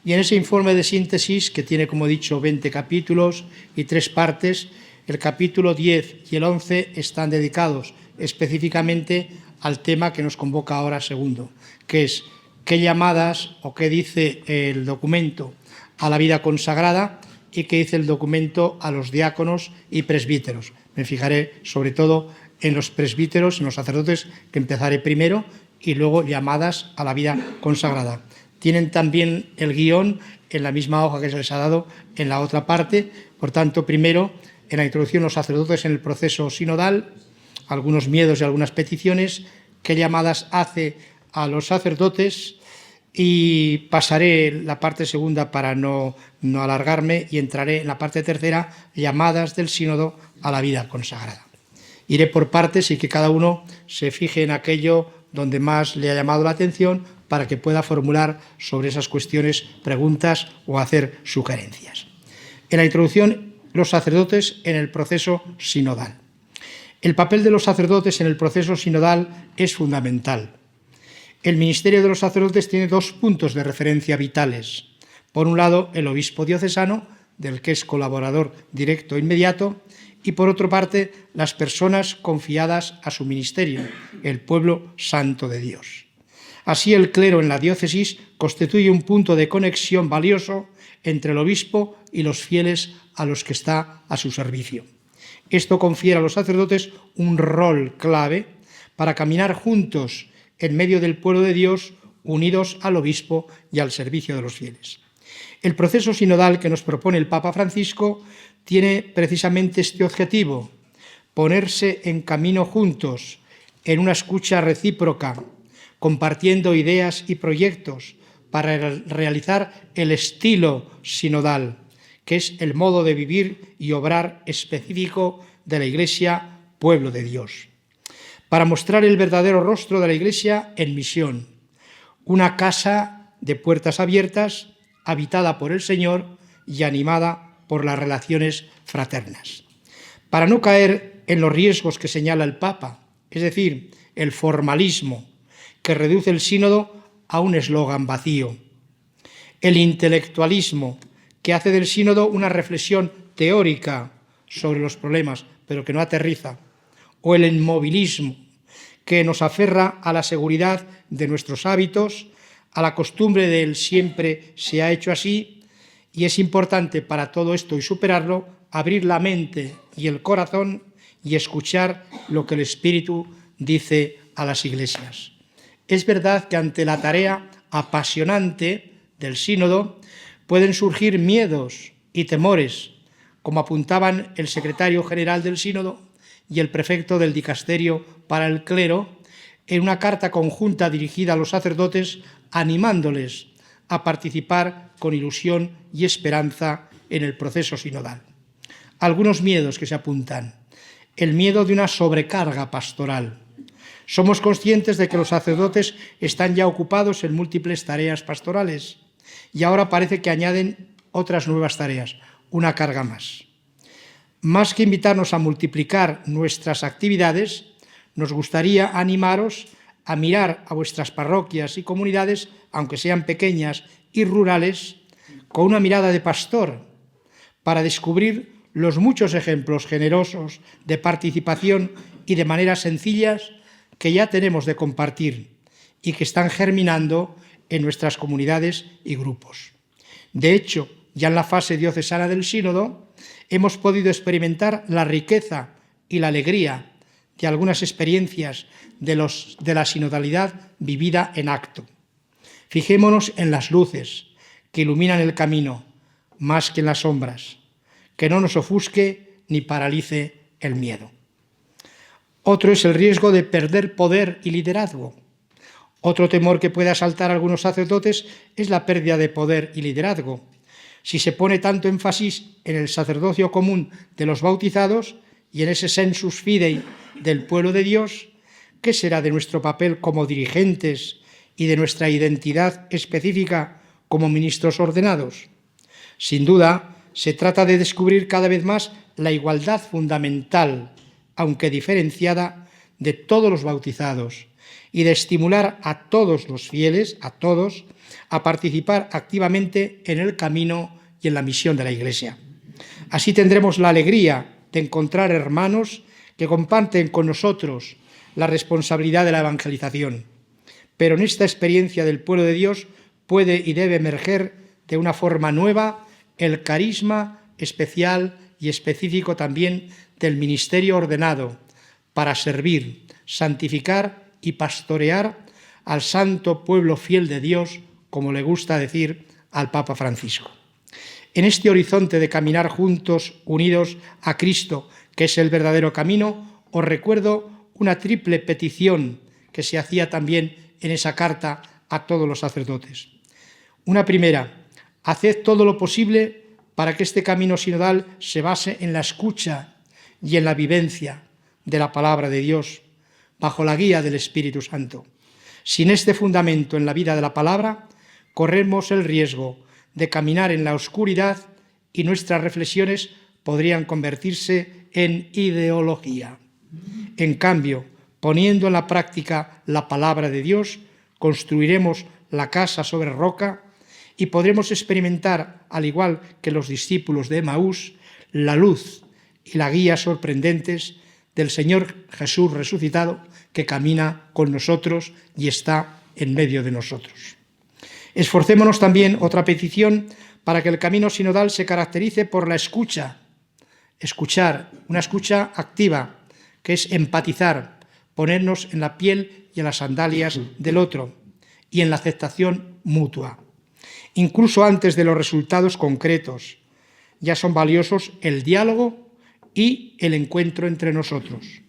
Y en ese informe de síntesis, que tiene, como he dicho, 20 capítulos y 3 partes, el capítulo 10 y el 11 están dedicados específicamente al tema que nos convoca ahora segundo, que es qué llamadas o qué dice el documento a la vida consagrada y qué dice el documento a los diáconos y presbíteros. Me fijaré sobre todo en los presbíteros, en los sacerdotes, que empezaré primero, y luego llamadas a la vida consagrada. Tienen también el guión en la misma hoja que se les ha dado en la otra parte. Por tanto, primero, en la introducción, los sacerdotes en el proceso sinodal, algunos miedos y algunas peticiones, qué llamadas hace a los sacerdotes, y pasaré la parte segunda para no alargarme y entraré en la parte tercera, llamadas del sínodo a la vida consagrada. Iré por partes y que cada uno se fije en aquello donde más le ha llamado la atención para que pueda formular sobre esas cuestiones preguntas o hacer sugerencias. En la introducción, los sacerdotes en el proceso sinodal. El papel de los sacerdotes en el proceso sinodal es fundamental. El ministerio de los sacerdotes tiene 2 puntos de referencia vitales. Por un lado, el obispo diocesano, del que es colaborador directo e inmediato, y por otra parte, las personas confiadas a su ministerio, el pueblo santo de Dios. Así, el clero en la diócesis constituye un punto de conexión valioso entre el obispo y los fieles a los que está a su servicio. Esto confiere a los sacerdotes un rol clave para caminar juntos en medio del pueblo de Dios, unidos al obispo y al servicio de los fieles. El proceso sinodal que nos propone el Papa Francisco tiene precisamente este objetivo: ponerse en camino juntos, en una escucha recíproca, compartiendo ideas y proyectos para realizar el estilo sinodal, que es el modo de vivir y obrar específico de la Iglesia, pueblo de Dios, para mostrar el verdadero rostro de la Iglesia en misión, una casa de puertas abiertas, habitada por el Señor y animada por las relaciones fraternas. Para no caer en los riesgos que señala el Papa, es decir, el formalismo, que reduce el sínodo a un eslogan vacío, el intelectualismo, que hace del sínodo una reflexión teórica sobre los problemas, pero que no aterriza, o el inmovilismo, que nos aferra a la seguridad de nuestros hábitos, a la costumbre del siempre se ha hecho así, y es importante para todo esto y superarlo, abrir la mente y el corazón y escuchar lo que el Espíritu dice a las iglesias. Es verdad que ante la tarea apasionante del sínodo pueden surgir miedos y temores, como apuntaban el secretario general del sínodo y el prefecto del dicasterio para el clero en una carta conjunta dirigida a los sacerdotes, animándoles a participar con ilusión y esperanza en el proceso sinodal. Algunos miedos que se apuntan. El miedo de una sobrecarga pastoral. Somos conscientes de que los sacerdotes están ya ocupados en múltiples tareas pastorales y ahora parece que añaden otras nuevas tareas, una carga más. Más que invitarnos a multiplicar nuestras actividades, nos gustaría animaros a mirar a vuestras parroquias y comunidades, aunque sean pequeñas y rurales, con una mirada de pastor, para descubrir los muchos ejemplos generosos de participación y de maneras sencillas que ya tenemos de compartir y que están germinando en nuestras comunidades y grupos. De hecho, ya en la fase diocesana del sínodo, hemos podido experimentar la riqueza y la alegría de algunas experiencias de la sinodalidad vivida en acto. Fijémonos en las luces que iluminan el camino, más que en las sombras, que no nos ofusque ni paralice el miedo. Otro es el riesgo de perder poder y liderazgo. Otro temor que puede asaltar a algunos sacerdotes es la pérdida de poder y liderazgo. Si se pone tanto énfasis en el sacerdocio común de los bautizados y en ese sensus fidei del pueblo de Dios, ¿qué será de nuestro papel como dirigentes y de nuestra identidad específica como ministros ordenados? Sin duda, se trata de descubrir cada vez más la igualdad fundamental, aunque diferenciada, de todos los bautizados y de estimular a todos los fieles, a todos, a participar activamente en el camino y en la misión de la Iglesia. Así tendremos la alegría de encontrar hermanos que comparten con nosotros la responsabilidad de la evangelización. Pero en esta experiencia del pueblo de Dios puede y debe emerger de una forma nueva el carisma especial y específico también del ministerio ordenado para servir, santificar y pastorear al santo pueblo fiel de Dios, como le gusta decir al Papa Francisco. En este horizonte de caminar juntos, unidos a Cristo, que es el verdadero camino, os recuerdo una triple petición que se hacía también en esa carta a todos los sacerdotes. Una primera: haced todo lo posible para que este camino sinodal se base en la escucha y en la vivencia de la palabra de Dios, bajo la guía del Espíritu Santo. Sin este fundamento en la vida de la palabra, corremos el riesgo de caminar en la oscuridad y nuestras reflexiones podrían convertirse en ideología. En cambio, poniendo en la práctica la palabra de Dios, construiremos la casa sobre roca y podremos experimentar, al igual que los discípulos de Emaús, la luz y la guía sorprendentes del Señor Jesús resucitado, que camina con nosotros y está en medio de nosotros. Esforcémonos también, otra petición, para que el camino sinodal se caracterice por la escucha. Escuchar, una escucha activa, que es empatizar, ponernos en la piel y en las sandalias del otro, y en la aceptación mutua. Incluso antes de los resultados concretos, ya son valiosos el diálogo y el encuentro entre nosotros.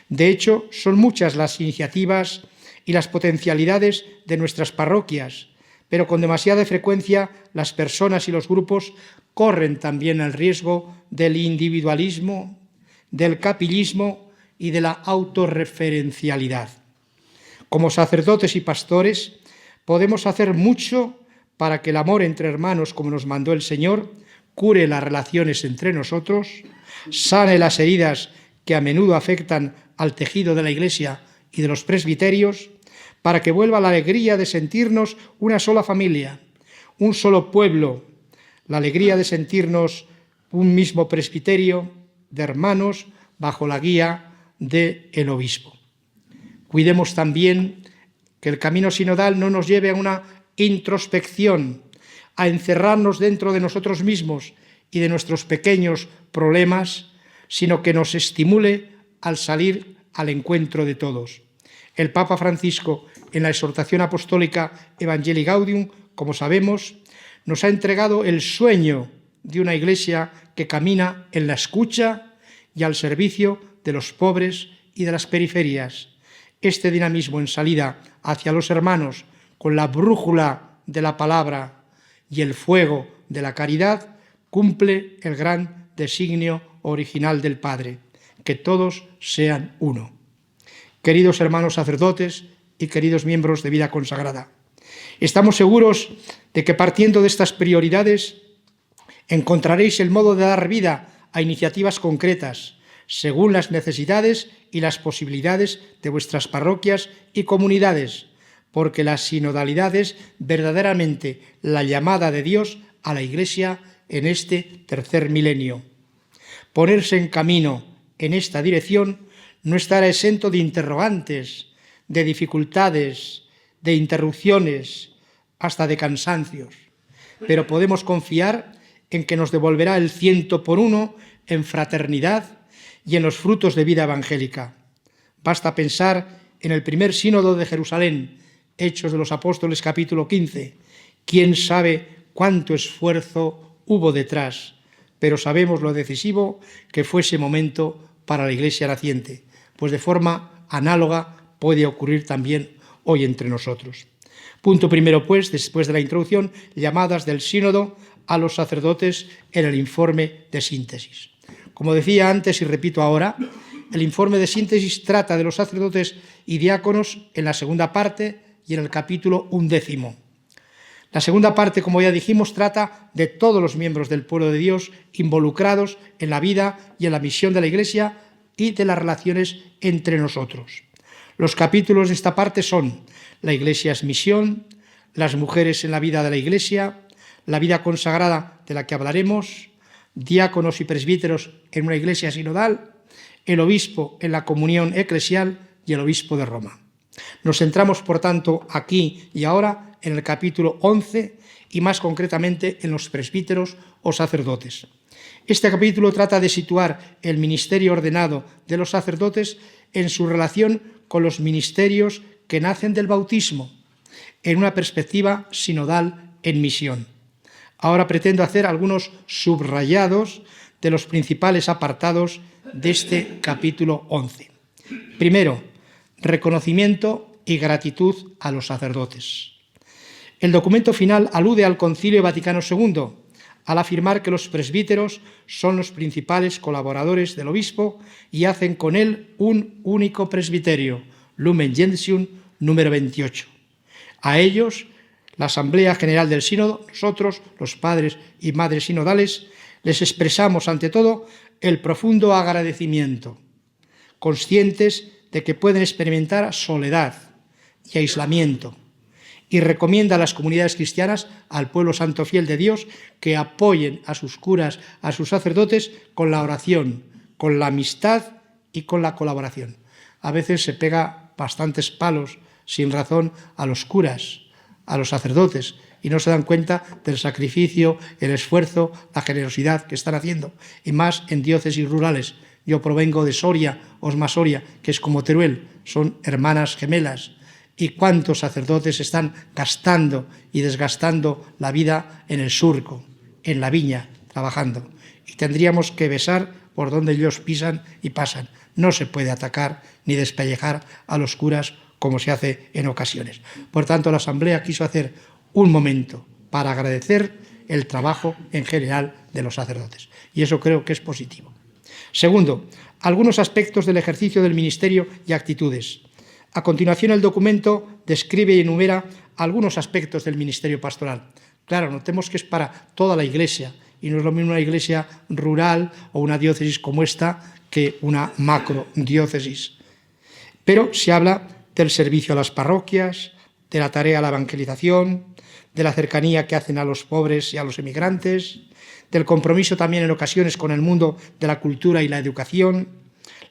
De hecho, son muchas las iniciativas y las potencialidades de nuestras parroquias, pero con demasiada frecuencia las personas y los grupos corren también el riesgo del individualismo, del capillismo y de la autorreferencialidad. Como sacerdotes y pastores podemos hacer mucho para que el amor entre hermanos, como nos mandó el Señor, cure las relaciones entre nosotros, sane las heridas que a menudo afectan al tejido de la Iglesia y de los presbiterios, para que vuelva la alegría de sentirnos una sola familia, un solo pueblo, la alegría de sentirnos un mismo presbiterio de hermanos bajo la guía del obispo. Cuidemos también que el camino sinodal no nos lleve a una introspección, a encerrarnos dentro de nosotros mismos y de nuestros pequeños problemas, sino que nos estimule al salir al encuentro de todos. El Papa Francisco, en la exhortación apostólica Evangelii Gaudium, como sabemos, nos ha entregado el sueño de una Iglesia que camina en la escucha y al servicio de los pobres y de las periferias. Este dinamismo en salida hacia los hermanos, con la brújula de la palabra y el fuego de la caridad, cumple el gran designio original del Padre, que todos sean uno. Queridos hermanos sacerdotes y queridos miembros de vida consagrada, estamos seguros de que partiendo de estas prioridades encontraréis el modo de dar vida a iniciativas concretas, según las necesidades y las posibilidades de vuestras parroquias y comunidades, porque la sinodalidad es verdaderamente la llamada de Dios a la Iglesia en este tercer milenio. Ponerse en camino en esta dirección no estará exento de interrogantes, de dificultades, de interrupciones, hasta de cansancios, pero podemos confiar en que nos devolverá el 100% en fraternidad y en los frutos de vida evangélica. Basta pensar en el primer sínodo de Jerusalén, Hechos de los Apóstoles, capítulo 15. ¿Quién sabe cuánto esfuerzo hubo detrás? Pero sabemos lo decisivo que fue ese momento para la Iglesia naciente, pues de forma análoga puede ocurrir también hoy entre nosotros. Punto primero, pues, después de la introducción, llamadas del sínodo a los sacerdotes en el informe de síntesis. Como decía antes y repito ahora, el informe de síntesis trata de los sacerdotes y diáconos en la segunda parte y en el capítulo 11. La segunda parte, como ya dijimos, trata de todos los miembros del pueblo de Dios involucrados en la vida y en la misión de la Iglesia y de las relaciones entre nosotros. Los capítulos de esta parte son: la Iglesia es misión, las mujeres en la vida de la Iglesia, la vida consagrada de la que hablaremos, diáconos y presbíteros en una Iglesia sinodal, el obispo en la comunión eclesial y el obispo de Roma. Nos centramos, por tanto, aquí y ahora en el capítulo 11 y más concretamente en los presbíteros o sacerdotes. Este capítulo trata de situar el ministerio ordenado de los sacerdotes en su relación con los ministerios que nacen del bautismo, en una perspectiva sinodal en misión. Ahora pretendo hacer algunos subrayados de los principales apartados de este capítulo 11. Primero, reconocimiento y gratitud a los sacerdotes. El documento final alude al Concilio Vaticano II, al afirmar que los presbíteros son los principales colaboradores del obispo y hacen con él un único presbiterio, Lumen Gentium número 28. A ellos, la Asamblea General del Sínodo, nosotros, los padres y madres sinodales, les expresamos ante todo el profundo agradecimiento, conscientes de que pueden experimentar soledad y aislamiento, y recomienda a las comunidades cristianas, al pueblo santo fiel de Dios, que apoyen a sus curas, a sus sacerdotes, con la oración, con la amistad y con la colaboración. A veces se pega bastantes palos sin razón a los curas, a los sacerdotes, y no se dan cuenta del sacrificio, el esfuerzo, la generosidad que están haciendo, y más en diócesis rurales. Yo provengo de Soria, Osma Soria, que es como Teruel, son hermanas gemelas. Y cuántos sacerdotes están gastando y desgastando la vida en el surco, en la viña, trabajando. Y tendríamos que besar por donde ellos pisan y pasan. No se puede atacar ni despellejar a los curas como se hace en ocasiones. Por tanto, la Asamblea quiso hacer un momento para agradecer el trabajo en general de los sacerdotes. Y eso creo que es positivo. Segundo, algunos aspectos del ejercicio del ministerio y actitudes. A continuación, el documento describe y enumera algunos aspectos del ministerio pastoral. Claro, notemos que es para toda la Iglesia, y no es lo mismo una iglesia rural o una diócesis como esta que una macrodiócesis. Pero se habla del servicio a las parroquias, de la tarea de la evangelización, de la cercanía que hacen a los pobres y a los emigrantes, del compromiso también en ocasiones con el mundo de la cultura y la educación,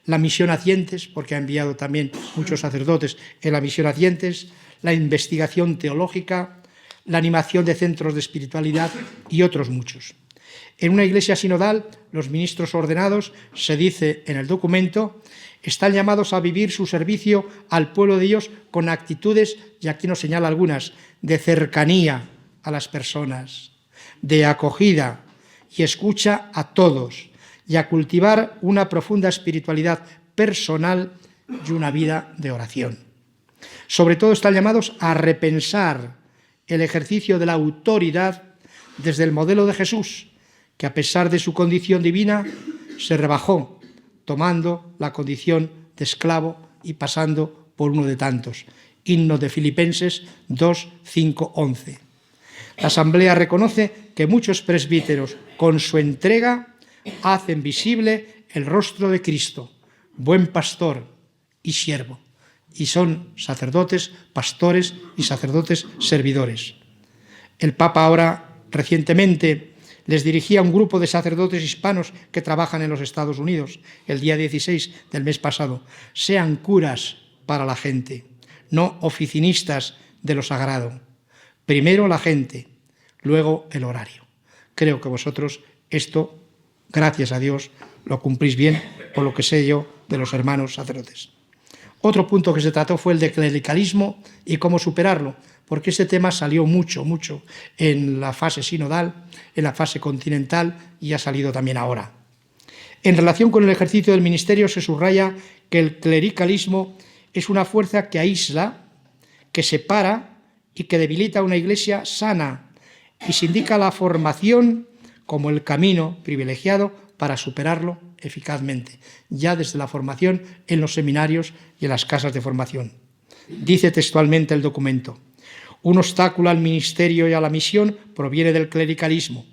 la misión a Cientes, porque ha enviado también muchos sacerdotes en la misión a Cientes, la investigación teológica, la animación de centros de espiritualidad y otros muchos. En una iglesia sinodal, los ministros ordenados, se dice en el documento, están llamados a vivir su servicio al pueblo de Dios con actitudes, y aquí nos señala algunas, de cercanía a las personas, de acogida y escucha a todos, y a cultivar una profunda espiritualidad personal y una vida de oración. Sobre todo están llamados a repensar el ejercicio de la autoridad desde el modelo de Jesús, que a pesar de su condición divina se rebajó, tomando la condición de esclavo y pasando por uno de tantos. Himno de Filipenses 2, 5, 11. La Asamblea reconoce que muchos presbíteros, con su entrega, hacen visible el rostro de Cristo, buen pastor y siervo, y son sacerdotes, pastores y sacerdotes servidores. El Papa ahora recientemente les dirigía a un grupo de sacerdotes hispanos que trabajan en los Estados Unidos el día 16 del mes pasado. Sean curas para la gente, no oficinistas de lo sagrado. Primero la gente, luego el horario. Creo que vosotros esto, gracias a Dios, lo cumplís bien, por lo que sé yo de los hermanos sacerdotes. Otro punto que se trató fue el de clericalismo y cómo superarlo, porque ese tema salió mucho en la fase sinodal, en la fase continental y ha salido también ahora. En relación con el ejercicio del ministerio se subraya que el clericalismo es una fuerza que aísla, que separa y que debilita una iglesia sana, y se indica la formación como el camino privilegiado para superarlo eficazmente, ya desde la formación en los seminarios y en las casas de formación. Dice textualmente el documento: un obstáculo al ministerio y a la misión proviene del clericalismo.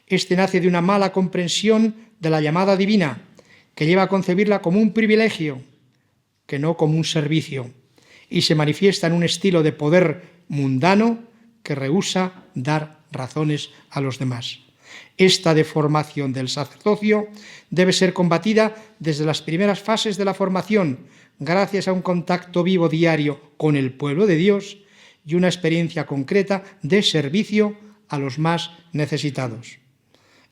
Este nace de una mala comprensión de la llamada divina, que lleva a concebirla como un privilegio que no como un servicio, y se manifiesta en un estilo de poder mundano que rehúsa dar razones a los demás. Esta deformación del sacerdocio debe ser combatida desde las primeras fases de la formación, gracias a un contacto vivo diario con el pueblo de Dios y una experiencia concreta de servicio a los más necesitados.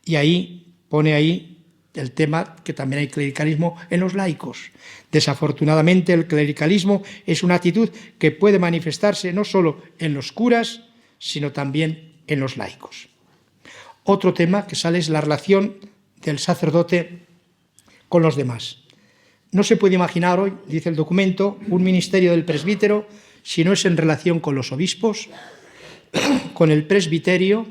Y pone ahí el tema que también hay clericalismo en los laicos. Desafortunadamente, el clericalismo es una actitud que puede manifestarse no solo en los curas, sino también en los laicos. Otro tema que sale es la relación del sacerdote con los demás. No se puede imaginar hoy, dice el documento, un ministerio del presbítero si no es en relación con los obispos, con el presbiterio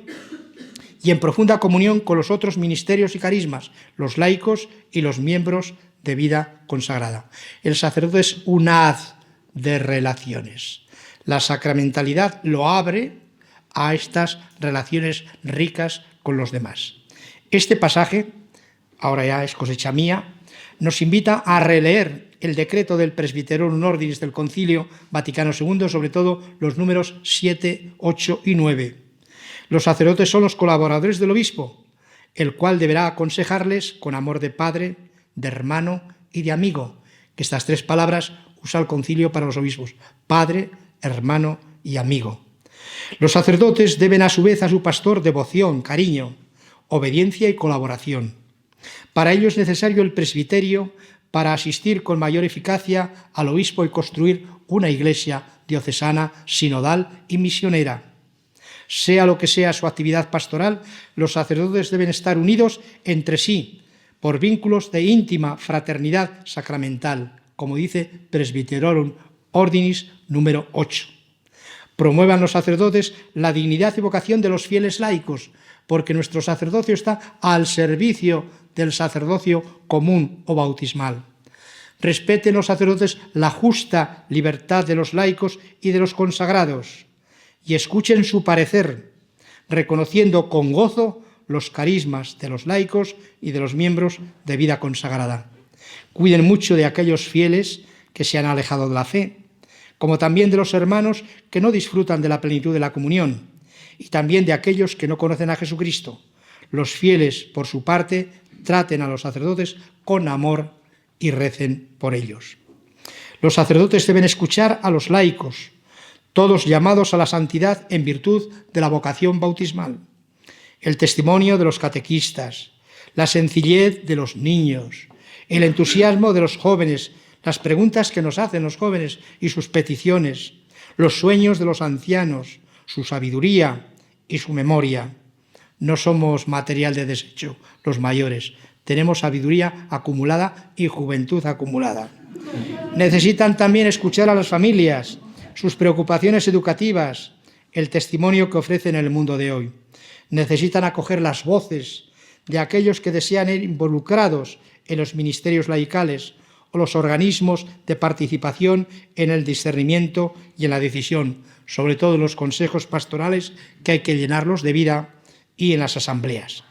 y en profunda comunión con los otros ministerios y carismas, los laicos y los miembros de vida consagrada. El sacerdote es un haz de relaciones. La sacramentalidad lo abre a estas relaciones ricas con los demás. Este pasaje, ahora ya es cosecha mía, nos invita a releer el decreto del Presbyterorum Ordinis del Concilio Vaticano II, sobre todo los números 7, 8 y 9. Los sacerdotes son los colaboradores del obispo, el cual deberá aconsejarles con amor de padre, de hermano y de amigo, que estas tres palabras usa el concilio para los obispos: padre, hermano y amigo. Los sacerdotes deben a su vez a su pastor devoción, cariño, obediencia y colaboración. Para ello es necesario el presbiterio para asistir con mayor eficacia al obispo y construir una iglesia diocesana, sinodal y misionera. Sea lo que sea su actividad pastoral, los sacerdotes deben estar unidos entre sí por vínculos de íntima fraternidad sacramental, como dice Presbyterorum Ordinis número 8. Promuevan los sacerdotes la dignidad y vocación de los fieles laicos, porque nuestro sacerdocio está al servicio del sacerdocio común o bautismal. Respeten los sacerdotes la justa libertad de los laicos y de los consagrados, y escuchen su parecer, reconociendo con gozo los carismas de los laicos y de los miembros de vida consagrada. Cuiden mucho de aquellos fieles que se han alejado de la fe, como también de los hermanos que no disfrutan de la plenitud de la comunión, y también de aquellos que no conocen a Jesucristo. Los fieles, por su parte, traten a los sacerdotes con amor y recen por ellos. Los sacerdotes deben escuchar a los laicos, todos llamados a la santidad en virtud de la vocación bautismal, el testimonio de los catequistas, la sencillez de los niños, el entusiasmo de los jóvenes, las preguntas que nos hacen los jóvenes y sus peticiones, los sueños de los ancianos, su sabiduría y su memoria. No somos material de desecho, los mayores. Tenemos sabiduría acumulada y juventud acumulada. Necesitan también escuchar a las familias, sus preocupaciones educativas, el testimonio que ofrecen en el mundo de hoy. Necesitan acoger las voces de aquellos que desean ir involucrados en los ministerios laicales o los organismos de participación en el discernimiento y en la decisión, sobre todo en los consejos pastorales que hay que llenarlos de vida y en las asambleas.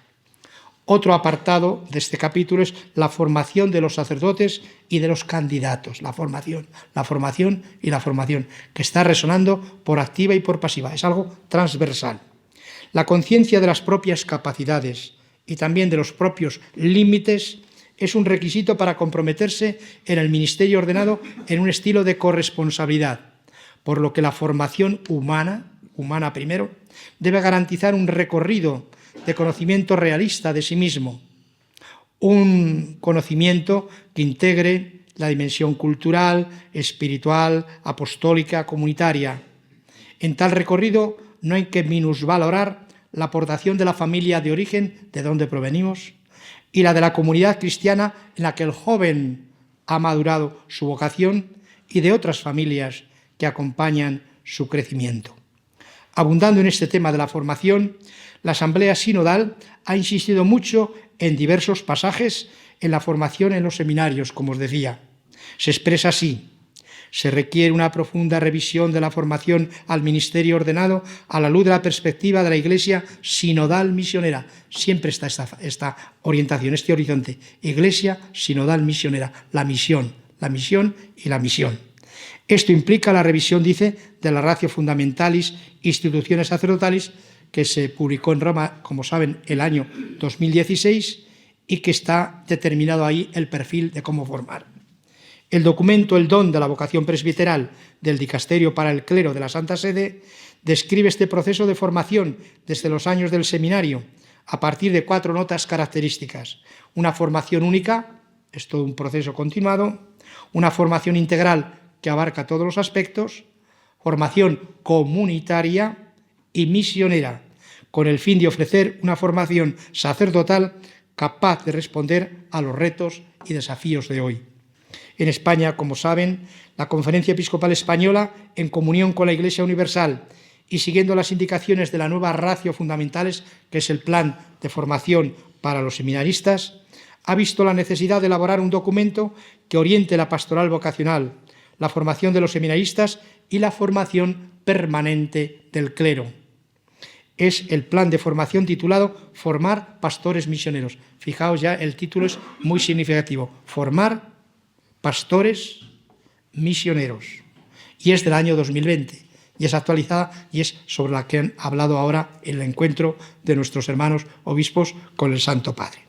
Otro apartado de este capítulo es la formación de los sacerdotes y de los candidatos, la formación y la formación, que está resonando por activa y por pasiva, es algo transversal. La conciencia de las propias capacidades y también de los propios límites es un requisito para comprometerse en el ministerio ordenado en un estilo de corresponsabilidad, por lo que la formación humana primero, debe garantizar un recorrido de conocimiento realista de sí mismo, un conocimiento que integre la dimensión cultural, espiritual, apostólica, comunitaria. En tal recorrido no hay que minusvalorar la aportación de la familia de origen, de donde provenimos, y la de la comunidad cristiana en la que el joven ha madurado su vocación y de otras familias que acompañan su crecimiento. Abundando en este tema de la formación, la Asamblea Sinodal ha insistido mucho en diversos pasajes en la formación en los seminarios, como os decía. Se expresa así: se requiere una profunda revisión de la formación al ministerio ordenado a la luz de la perspectiva de la Iglesia sinodal misionera. Siempre está esta orientación, este horizonte. Iglesia sinodal misionera, la misión, la misión y la misión. Esto implica la revisión, dice, de la Ratio Fundamentalis Institutiones Sacerdotalis, que se publicó en Roma, como saben, el año 2016 y que está determinado ahí el perfil de cómo formar. El documento El don de la vocación presbiteral del Dicasterio para el Clero de la Santa Sede describe este proceso de formación desde los años del seminario a partir de 4 notas características. Una formación única, es todo un proceso continuado, una formación integral que abarca todos los aspectos, formación comunitaria y misionera, con el fin de ofrecer una formación sacerdotal capaz de responder a los retos y desafíos de hoy. En España, como saben, la Conferencia Episcopal Española, en comunión con la Iglesia Universal y siguiendo las indicaciones de la nueva Ratio Fundamentales, que es el plan de formación para los seminaristas, ha visto la necesidad de elaborar un documento que oriente la pastoral vocacional, la formación de los seminaristas y la formación permanente del clero. Es el plan de formación titulado Formar pastores misioneros. Fijaos ya, el título es muy significativo. Formar pastores misioneros. Y es del año 2020. Y es actualizada y es sobre la que han hablado ahora en el encuentro de nuestros hermanos obispos con el Santo Padre.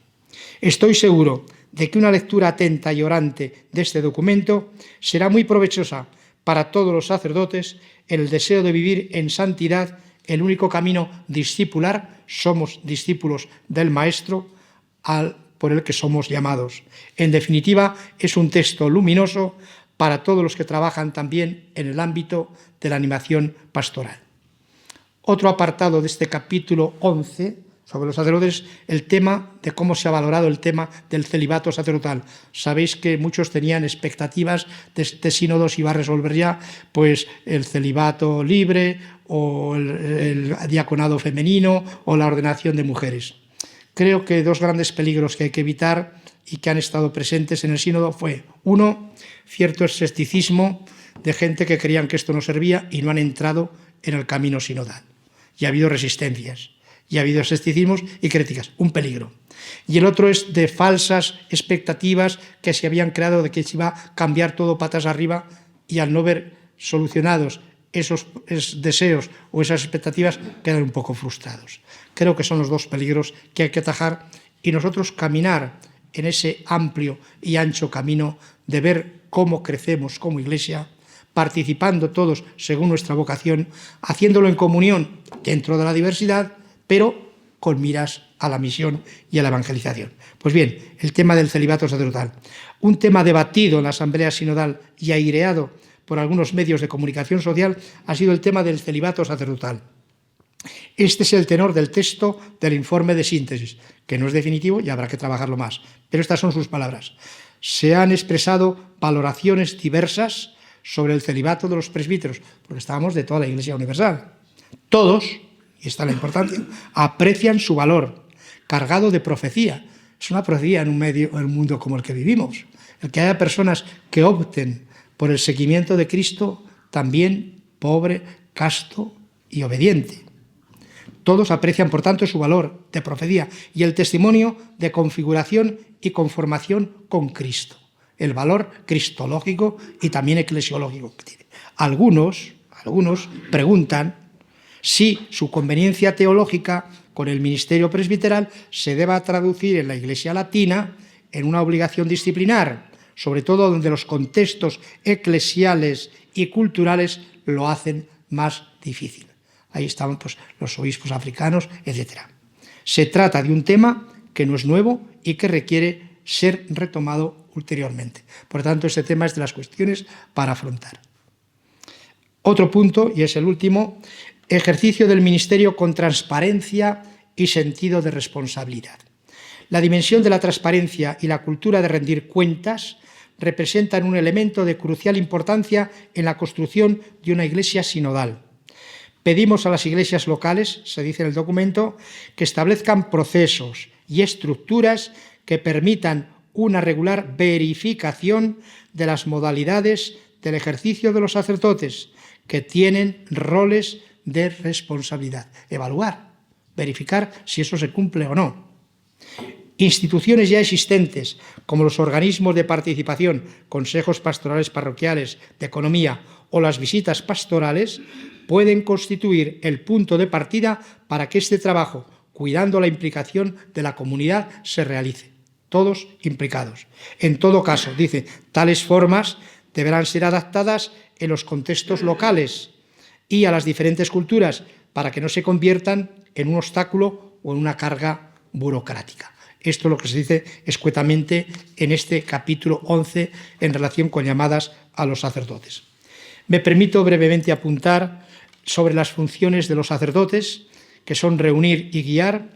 Estoy seguro de que una lectura atenta y orante de este documento será muy provechosa para todos los sacerdotes en el deseo de vivir en santidad el único camino discipular. Somos discípulos del Maestro por el que somos llamados. En definitiva, es un texto luminoso para todos los que trabajan también en el ámbito de la animación pastoral. Otro apartado de este capítulo 11 sobre los sacerdotes, el tema de cómo se ha valorado el tema del celibato sacerdotal. Sabéis que muchos tenían expectativas de este sínodo si iba a resolver ya pues el celibato libre o el diaconado femenino o la ordenación de mujeres. Creo que 2 grandes peligros que hay que evitar y que han estado presentes en el sínodo fue, uno, cierto escepticismo de gente que creían que esto no servía y no han entrado en el camino sinodal. Y ha habido resistencias, y ha habido escepticismos y críticas, un peligro. Y el otro es de falsas expectativas que se habían creado de que se iba a cambiar todo patas arriba y al no ver solucionados esos deseos o esas expectativas quedan un poco frustrados. Creo que son los 2 peligros que hay que atajar y nosotros caminar en ese amplio y ancho camino de ver cómo crecemos como Iglesia, participando todos según nuestra vocación, haciéndolo en comunión dentro de la diversidad, pero con miras a la misión y a la evangelización. Pues bien, el tema del celibato sacerdotal, un tema debatido en la Asamblea Sinodal y aireado por algunos medios de comunicación social, ha sido el tema del celibato sacerdotal. Este es el tenor del texto del informe de síntesis, que no es definitivo y habrá que trabajarlo más. Pero estas son sus palabras. Se han expresado valoraciones diversas sobre el celibato de los presbíteros, porque estábamos de toda la Iglesia Universal. Todos, y está la importancia, aprecian su valor, cargado de profecía. Es una profecía en un mundo como el que vivimos. El que haya personas que opten por el seguimiento de Cristo, también pobre, casto y obediente. Todos aprecian, por tanto, su valor de profecía y el testimonio de configuración y conformación con Cristo, el valor cristológico y también eclesiológico que tiene. Algunos preguntan si su conveniencia teológica con el ministerio presbiteral se deba traducir en la Iglesia latina en una obligación disciplinar, sobre todo donde los contextos eclesiales y culturales lo hacen más difícil. Ahí estaban pues, los obispos africanos, etc. Se trata de un tema que no es nuevo y que requiere ser retomado ulteriormente. Por tanto, este tema es de las cuestiones para afrontar. Otro punto, y es el último, ejercicio del ministerio con transparencia y sentido de responsabilidad. La dimensión de la transparencia y la cultura de rendir cuentas representan un elemento de crucial importancia en la construcción de una iglesia sinodal. Pedimos a las iglesias locales, se dice en el documento, que establezcan procesos y estructuras que permitan una regular verificación de las modalidades del ejercicio de los sacerdotes, que tienen roles de responsabilidad. Evaluar, verificar si eso se cumple o no. Instituciones ya existentes, como los organismos de participación, consejos pastorales parroquiales, de economía o las visitas pastorales, pueden constituir el punto de partida para que este trabajo, cuidando la implicación de la comunidad, se realice. Todos implicados. En todo caso, dice, tales formas deberán ser adaptadas en los contextos locales y a las diferentes culturas para que no se conviertan en un obstáculo o en una carga burocrática. Esto es lo que se dice escuetamente en este capítulo 11 en relación con llamadas a los sacerdotes. Me permito brevemente apuntar sobre las funciones de los sacerdotes, que son reunir y guiar.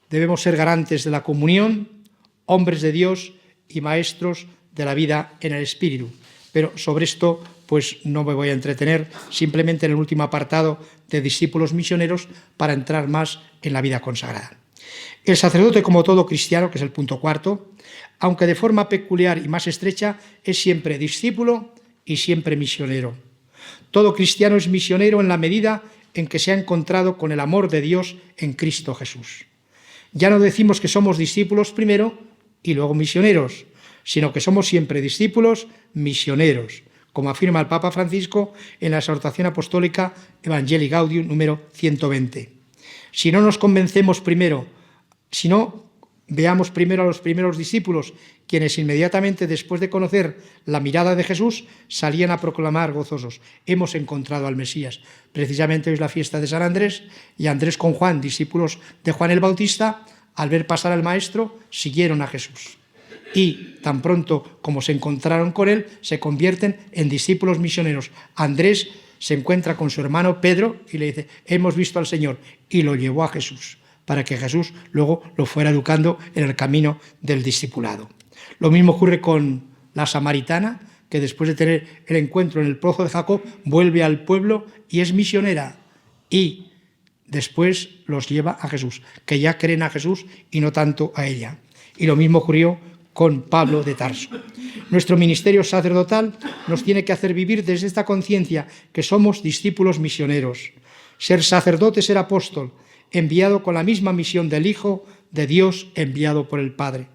Debemos ser garantes de la comunión, hombres de Dios y maestros de la vida en el Espíritu. Pero sobre esto pues no me voy a entretener, simplemente en el último apartado de discípulos misioneros para entrar más en la vida consagrada. El sacerdote, como todo cristiano, que es el punto cuarto, aunque de forma peculiar y más estrecha, es siempre discípulo y siempre misionero. Todo cristiano es misionero en la medida en que se ha encontrado con el amor de Dios en Cristo Jesús. Ya no decimos que somos discípulos primero y luego misioneros, sino que somos siempre discípulos misioneros, como afirma el Papa Francisco en la exhortación apostólica Evangelii Gaudium número 120. Si no nos convencemos primero, si no veamos primero a los primeros discípulos, quienes inmediatamente después de conocer la mirada de Jesús salían a proclamar gozosos: hemos encontrado al Mesías. Precisamente hoy es la fiesta de San Andrés, y Andrés con Juan, discípulos de Juan el Bautista, al ver pasar al Maestro, siguieron a Jesús. Y tan pronto como se encontraron con él, se convierten en discípulos misioneros. Andrés se encuentra con su hermano Pedro y le dice: hemos visto al Señor, y lo llevó a Jesús, para que Jesús luego lo fuera educando en el camino del discipulado. Lo mismo ocurre con la samaritana, que después de tener el encuentro en el pozo de Jacob, vuelve al pueblo y es misionera, y después los lleva a Jesús, que ya creen a Jesús y no tanto a ella. Y lo mismo ocurrió con Pablo de Tarso. Nuestro ministerio sacerdotal nos tiene que hacer vivir desde esta conciencia que somos discípulos misioneros. Ser sacerdote, ser apóstol, enviado con la misma misión del Hijo de Dios enviado por el Padre.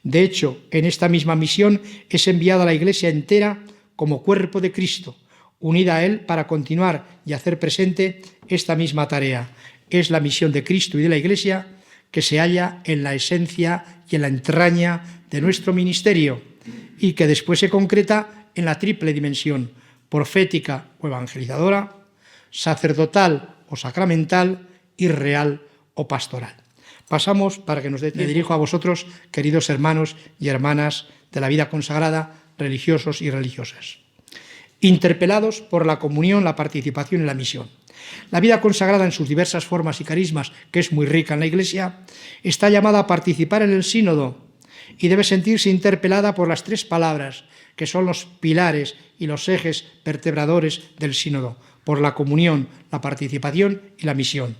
De hecho, en esta misma misión es enviada la Iglesia entera como cuerpo de Cristo, unida a Él para continuar y hacer presente esta misma tarea. Es la misión de Cristo y de la Iglesia que se halla en la esencia y en la entraña de nuestro ministerio y que después se concreta en la triple dimensión: profética o evangelizadora, sacerdotal o sacramental y real o pastoral. Pasamos, para que nos dé tiempo, me dirijo a vosotros, queridos hermanos y hermanas de la vida consagrada, religiosos y religiosas. Interpelados por la comunión, la participación y la misión. La vida consagrada en sus diversas formas y carismas, que es muy rica en la Iglesia, está llamada a participar en el sínodo y debe sentirse interpelada por las tres palabras, que son los pilares y los ejes vertebradores del sínodo: por la comunión, la participación y la misión.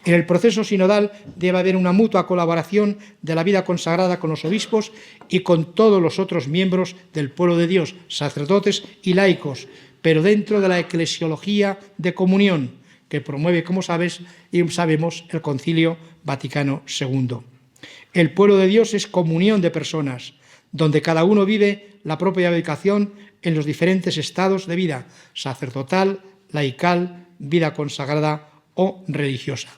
En el proceso sinodal debe haber una mutua colaboración de la vida consagrada con los obispos y con todos los otros miembros del pueblo de Dios, sacerdotes y laicos, pero dentro de la eclesiología de comunión que promueve, como sabemos, el Concilio Vaticano II. El pueblo de Dios es comunión de personas, donde cada uno vive la propia vocación en los diferentes estados de vida: sacerdotal, laical, vida consagrada o religiosa.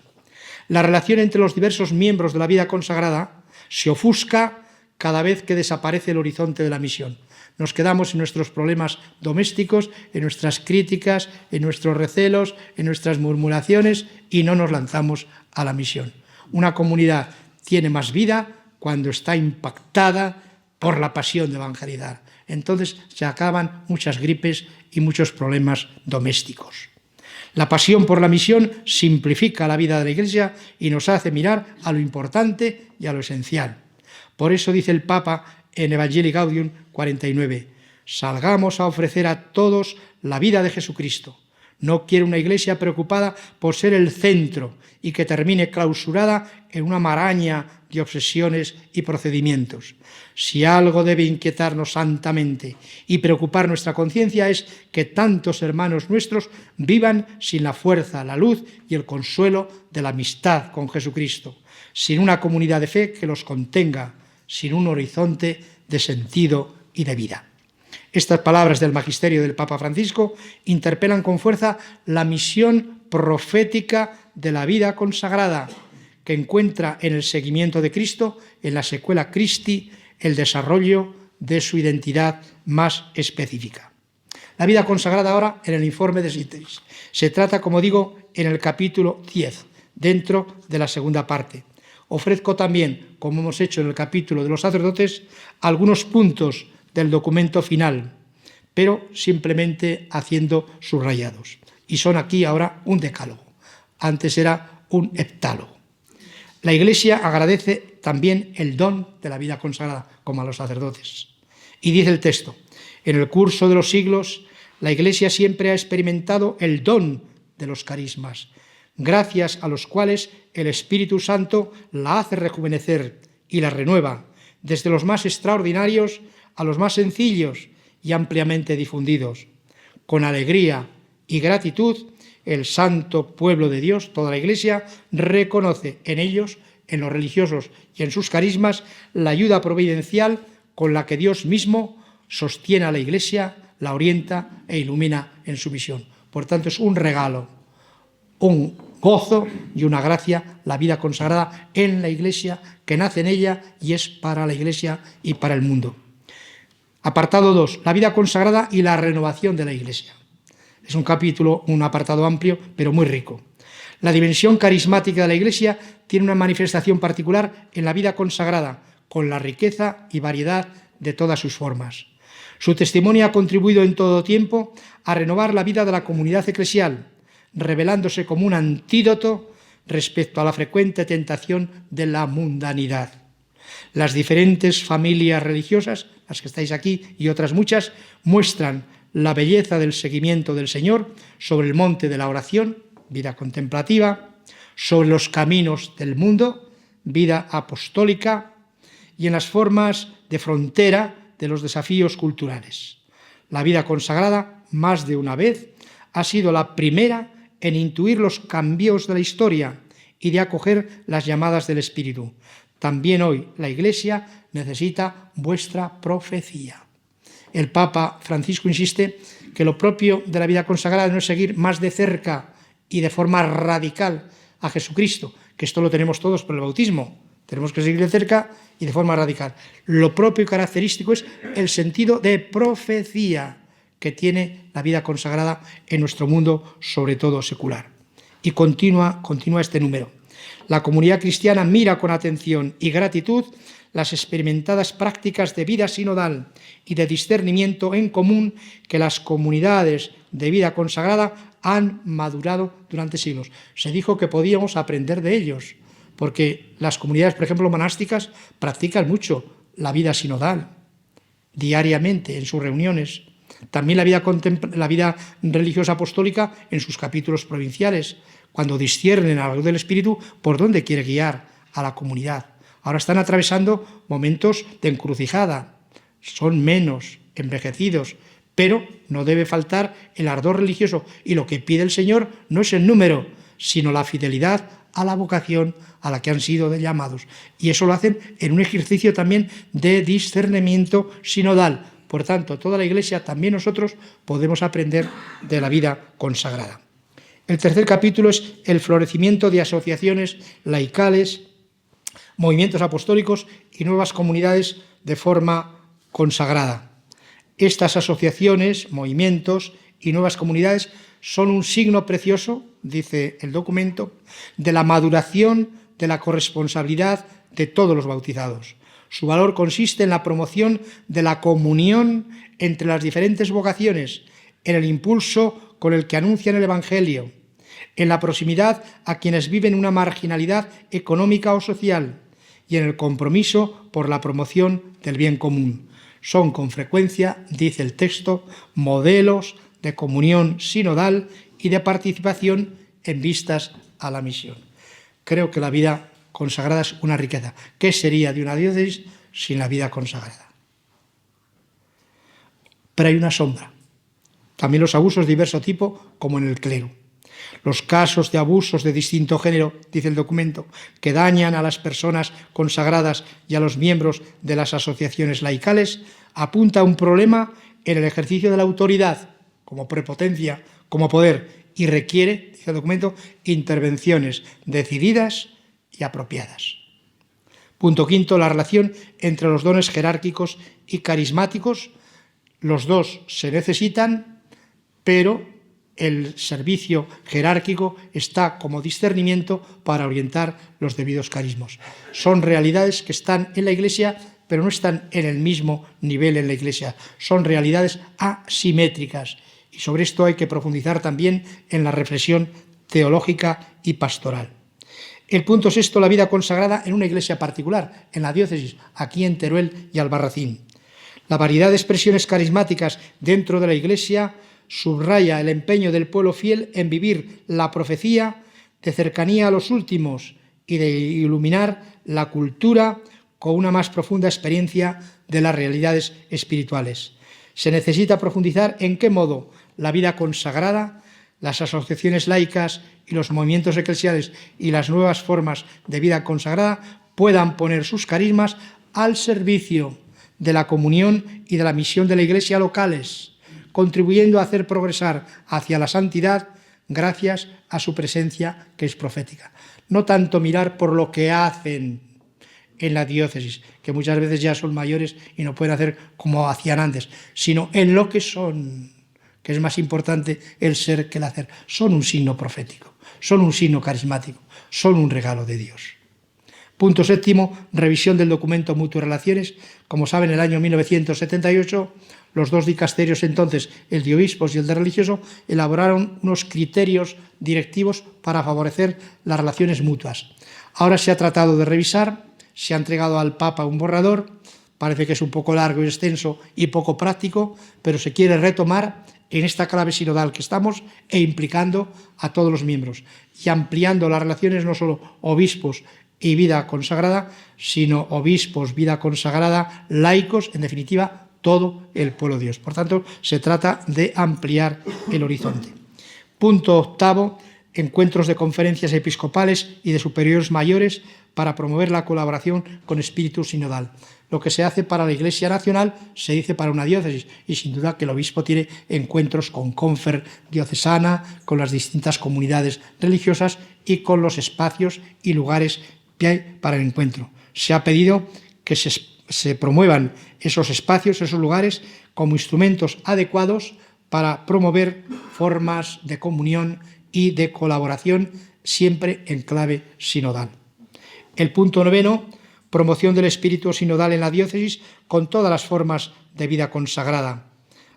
La relación entre los diversos miembros de la vida consagrada se ofusca cada vez que desaparece el horizonte de la misión. Nos quedamos en nuestros problemas domésticos, en nuestras críticas, en nuestros recelos, en nuestras murmuraciones, y no nos lanzamos a la misión. Una comunidad tiene más vida cuando está impactada por la pasión de evangelizar. Entonces se acaban muchas gripes y muchos problemas domésticos. La pasión por la misión simplifica la vida de la Iglesia y nos hace mirar a lo importante y a lo esencial. Por eso dice el Papa en Evangelii Gaudium 49: salgamos a ofrecer a todos la vida de Jesucristo. No quiere una Iglesia preocupada por ser el centro y que termine clausurada en una maraña de obsesiones y procedimientos. Si algo debe inquietarnos santamente y preocupar nuestra conciencia es que tantos hermanos nuestros vivan sin la fuerza, la luz y el consuelo de la amistad con Jesucristo, sin una comunidad de fe que los contenga, sin un horizonte de sentido y de vida. Estas palabras del magisterio del Papa Francisco interpelan con fuerza la misión profética de la vida consagrada, que encuentra en el seguimiento de Cristo, en la sequela Christi, el desarrollo de su identidad más específica. La vida consagrada ahora en el informe de síntesis. Se trata, como digo, en el capítulo 10, dentro de la segunda parte. Ofrezco también, como hemos hecho en el capítulo de los sacerdotes, algunos puntos del documento final, pero simplemente haciendo subrayados. Y son aquí ahora un decálogo. Antes era un heptálogo. La Iglesia agradece también el don de la vida consagrada, como a los sacerdotes. Y dice el texto, en el curso de los siglos, la Iglesia siempre ha experimentado el don de los carismas, gracias a los cuales el Espíritu Santo la hace rejuvenecer y la renueva, desde los más extraordinarios a los más sencillos y ampliamente difundidos. Con alegría y gratitud, el santo pueblo de Dios, toda la Iglesia, reconoce en ellos, en los religiosos y en sus carismas, la ayuda providencial con la que Dios mismo sostiene a la Iglesia, la orienta e ilumina en su misión. Por tanto, es un regalo, un gozo y una gracia la vida consagrada en la Iglesia, que nace en ella y es para la Iglesia y para el mundo. Apartado 2. La vida consagrada y la renovación de la Iglesia. Es un capítulo, un apartado amplio, pero muy rico. La dimensión carismática de la Iglesia tiene una manifestación particular en la vida consagrada, con la riqueza y variedad de todas sus formas. Su testimonio ha contribuido en todo tiempo a renovar la vida de la comunidad eclesial, revelándose como un antídoto respecto a la frecuente tentación de la mundanidad. Las diferentes familias religiosas, las que estáis aquí y otras muchas, muestran la belleza del seguimiento del Señor sobre el monte de la oración, vida contemplativa, sobre los caminos del mundo, vida apostólica, y en las formas de frontera de los desafíos culturales. La vida consagrada, más de una vez, ha sido la primera en intuir los cambios de la historia y de acoger las llamadas del Espíritu. También hoy la Iglesia necesita vuestra profecía. El Papa Francisco insiste que lo propio de la vida consagrada no es seguir más de cerca y de forma radical a Jesucristo, que esto lo tenemos todos por el bautismo. Tenemos que seguir de cerca y de forma radical. Lo propio y característico es el sentido de profecía que tiene la vida consagrada en nuestro mundo, sobre todo secular. Y continúa este número. La comunidad cristiana mira con atención y gratitud las experimentadas prácticas de vida sinodal y de discernimiento en común que las comunidades de vida consagrada han madurado durante siglos. Se dijo que podíamos aprender de ellos, porque las comunidades, por ejemplo, monásticas, practican mucho la vida sinodal, diariamente en sus reuniones. También la vida religiosa apostólica en sus capítulos provinciales, cuando disciernen a la luz del Espíritu por dónde quiere guiar a la comunidad. Ahora están atravesando momentos de encrucijada, son menos envejecidos, pero no debe faltar el ardor religioso, y lo que pide el Señor no es el número, sino la fidelidad a la vocación a la que han sido llamados. Y eso lo hacen en un ejercicio también de discernimiento sinodal. Por tanto, toda la Iglesia, también nosotros, podemos aprender de la vida consagrada. El tercer capítulo es el florecimiento de asociaciones laicales, movimientos apostólicos y nuevas comunidades de forma consagrada. Estas asociaciones, movimientos y nuevas comunidades son un signo precioso, dice el documento, de la maduración de la corresponsabilidad de todos los bautizados. Su valor consiste en la promoción de la comunión entre las diferentes vocaciones, en el impulso con el que anuncian el Evangelio, en la proximidad a quienes viven una marginalidad económica o social y en el compromiso por la promoción del bien común. Son con frecuencia, dice el texto, modelos de comunión sinodal y de participación en vistas a la misión. Creo que la vida consagrada es una riqueza. ¿Qué sería de una diócesis sin la vida consagrada? Pero hay una sombra. También los abusos de diverso tipo, como en el clero. Los casos de abusos de distinto género, dice el documento, que dañan a las personas consagradas y a los miembros de las asociaciones laicales, apunta a un problema en el ejercicio de la autoridad, como prepotencia, como poder, y requiere, dice el documento, intervenciones decididas y apropiadas. Punto quinto, la relación entre los dones jerárquicos y carismáticos. Los dos se necesitan, pero el servicio jerárquico está como discernimiento para orientar los debidos carismos. Son realidades que están en la Iglesia, pero no están en el mismo nivel en la Iglesia. Son realidades asimétricas. Y sobre esto hay que profundizar también en la reflexión teológica y pastoral. El punto sexto, la vida consagrada en una iglesia particular, en la diócesis, aquí en Teruel y Albarracín. La variedad de expresiones carismáticas dentro de la iglesia subraya el empeño del pueblo fiel en vivir la profecía de cercanía a los últimos y de iluminar la cultura con una más profunda experiencia de las realidades espirituales. Se necesita profundizar en qué modo la vida consagrada, las asociaciones laicas y los movimientos eclesiales y las nuevas formas de vida consagrada puedan poner sus carismas al servicio de la comunión y de la misión de la Iglesia locales, contribuyendo a hacer progresar hacia la santidad gracias a su presencia que es profética. No tanto mirar por lo que hacen en la diócesis, que muchas veces ya son mayores y no pueden hacer como hacían antes, sino en lo que son, que es más importante el ser que el hacer. Son un signo profético, son un signo carismático, son un regalo de Dios. Punto séptimo, revisión del documento Mutuas Relaciones. Como saben, en el año 1978, los dos dicasterios entonces, el de obispos y el de religioso, elaboraron unos criterios directivos para favorecer las relaciones mutuas. Ahora se ha tratado de revisar, se ha entregado al Papa un borrador, parece que es un poco largo y extenso y poco práctico, pero se quiere retomar en esta clave sinodal que estamos e implicando a todos los miembros y ampliando las relaciones no solo obispos y vida consagrada, sino obispos, vida consagrada, laicos, en definitiva, todo el pueblo de Dios. Por tanto, se trata de ampliar el horizonte. Punto octavo, encuentros de conferencias episcopales y de superiores mayores para promover la colaboración con espíritu sinodal. Lo que se hace para la Iglesia Nacional se dice para una diócesis y sin duda que el obispo tiene encuentros con confer diocesana, con las distintas comunidades religiosas y con los espacios y lugares que hay para el encuentro. Se ha pedido que se promuevan esos espacios, esos lugares, como instrumentos adecuados para promover formas de comunión y de colaboración, siempre en clave sinodal. El punto noveno, promoción del espíritu sinodal en la diócesis con todas las formas de vida consagrada,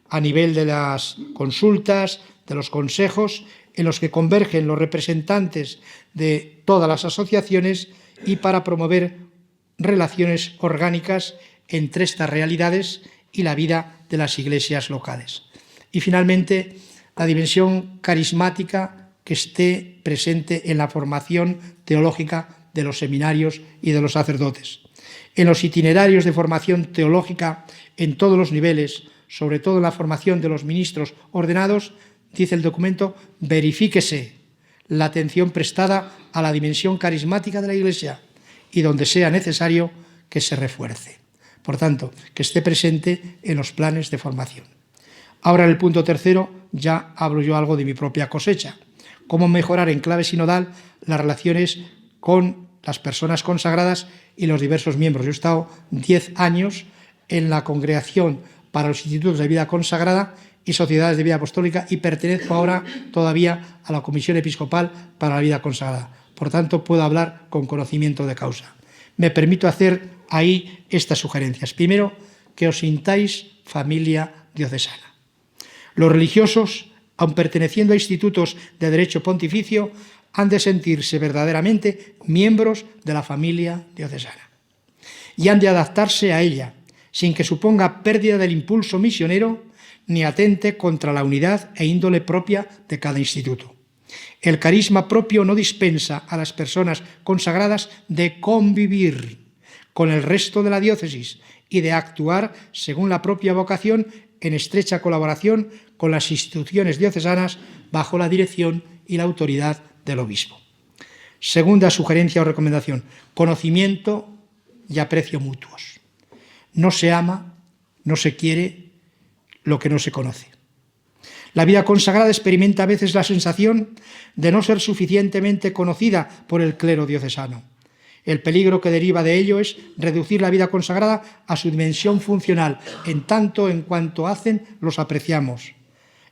a nivel de las consultas, de los consejos, en los que convergen los representantes de todas las asociaciones y para promover relaciones orgánicas entre estas realidades y la vida de las iglesias locales. Y finalmente, la dimensión carismática que esté presente en la formación teológica de los seminarios y de los sacerdotes. En los itinerarios de formación teológica en todos los niveles, sobre todo en la formación de los ministros ordenados, dice el documento, verifíquese la atención prestada a la dimensión carismática de la Iglesia y donde sea necesario que se refuerce. Por tanto, que esté presente en los planes de formación. Ahora, en el punto tercero, ya hablo yo algo de mi propia cosecha. Cómo mejorar en clave sinodal las relaciones con las personas consagradas y los diversos miembros. Yo he estado 10 años en la Congregación para los Institutos de Vida Consagrada y Sociedades de Vida Apostólica y pertenezco ahora todavía a la Comisión Episcopal para la Vida Consagrada. Por tanto, puedo hablar con conocimiento de causa. Me permito hacer ahí estas sugerencias. Primero, que os sintáis familia diocesana. Los religiosos, aun perteneciendo a institutos de derecho pontificio, han de sentirse verdaderamente miembros de la familia diocesana y han de adaptarse a ella, sin que suponga pérdida del impulso misionero ni atente contra la unidad e índole propia de cada instituto. El carisma propio no dispensa a las personas consagradas de convivir con el resto de la diócesis y de actuar según la propia vocación en estrecha colaboración con las instituciones diocesanas bajo la dirección y la autoridad del obispo. Segunda sugerencia o recomendación: conocimiento y aprecio mutuos. No se ama, no se quiere lo que no se conoce. La vida consagrada experimenta a veces la sensación de no ser suficientemente conocida por el clero diocesano. El peligro que deriva de ello es reducir la vida consagrada a su dimensión funcional, en tanto en cuanto hacen los apreciamos,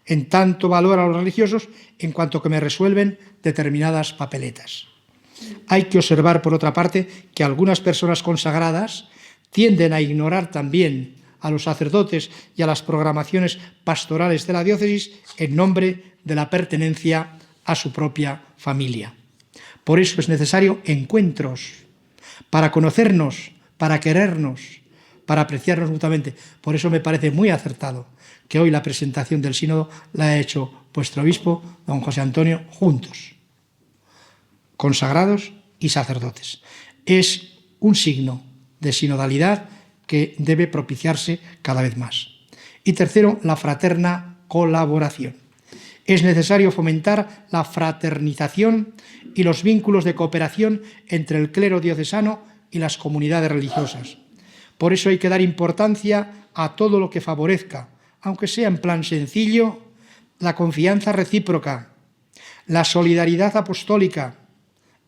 en tanto valor a los religiosos en cuanto que me resuelven determinadas papeletas. Hay que observar, por otra parte, que algunas personas consagradas tienden a ignorar también a los sacerdotes y a las programaciones pastorales de la diócesis en nombre de la pertenencia a su propia familia. Por eso es necesario encuentros para conocernos, para querernos, para apreciarnos mutuamente. Por eso me parece muy acertado que hoy la presentación del sínodo la ha hecho vuestro obispo, don José Antonio, juntos, consagrados y sacerdotes. Es un signo de sinodalidad que debe propiciarse cada vez más. Y tercero, la fraterna colaboración. Es necesario fomentar la fraternización y los vínculos de cooperación entre el clero diocesano y las comunidades religiosas. Por eso hay que dar importancia a todo lo que favorezca, aunque sea en plan sencillo, la confianza recíproca, la solidaridad apostólica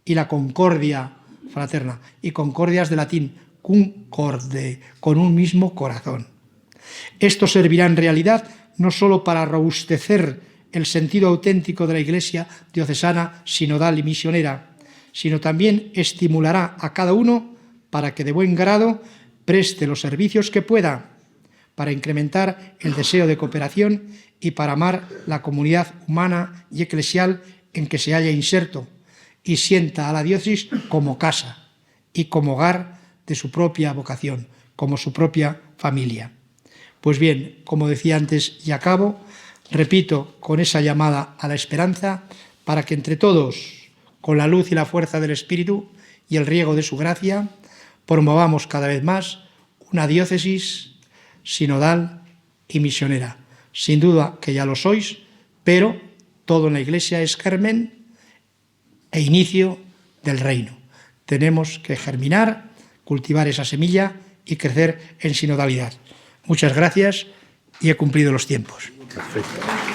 y la concordia fraterna. Y concordia es de latín, concorde, con un mismo corazón. Esto servirá en realidad no solo para robustecer el sentido auténtico de la Iglesia diocesana, sinodal y misionera, sino también estimulará a cada uno para que de buen grado preste los servicios que pueda, para incrementar el deseo de cooperación y para amar la comunidad humana y eclesial en que se haya inserto y sienta a la diócesis como casa y como hogar de su propia vocación, como su propia familia. Pues bien, como decía antes y acabo, repito, con esa llamada a la esperanza, para que entre todos, con la luz y la fuerza del Espíritu y el riego de su gracia, promovamos cada vez más una diócesis sinodal y misionera. Sin duda que ya lo sois, pero todo en la Iglesia es germen e inicio del reino. Tenemos que germinar, cultivar esa semilla y crecer en sinodalidad. Muchas gracias y he cumplido los tiempos. Perfecto.